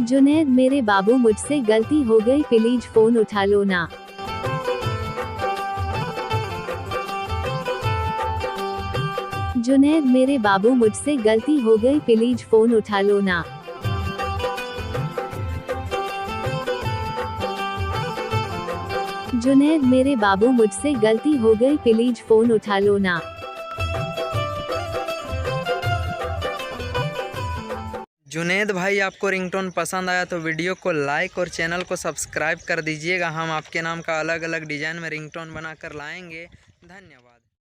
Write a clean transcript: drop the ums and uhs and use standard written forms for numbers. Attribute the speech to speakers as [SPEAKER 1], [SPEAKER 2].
[SPEAKER 1] जुनैद मेरे बाबू मुझसे गलती हो गई प्लीज फोन उठा लो ना। जुनैद मेरे बाबू मुझसे गलती हो गई प्लीज फोन उठा लो ना। जुनैद मेरे बाबू मुझसे गलती हो गई प्लीज फोन उठा लो ना।
[SPEAKER 2] जुनैद भाई, आपको रिंगटोन पसंद आया तो वीडियो को लाइक और चैनल को सब्सक्राइब कर दीजिएगा। हम आपके नाम का अलग अलग डिज़ाइन में रिंगटोन बनाकर लाएंगे। धन्यवाद।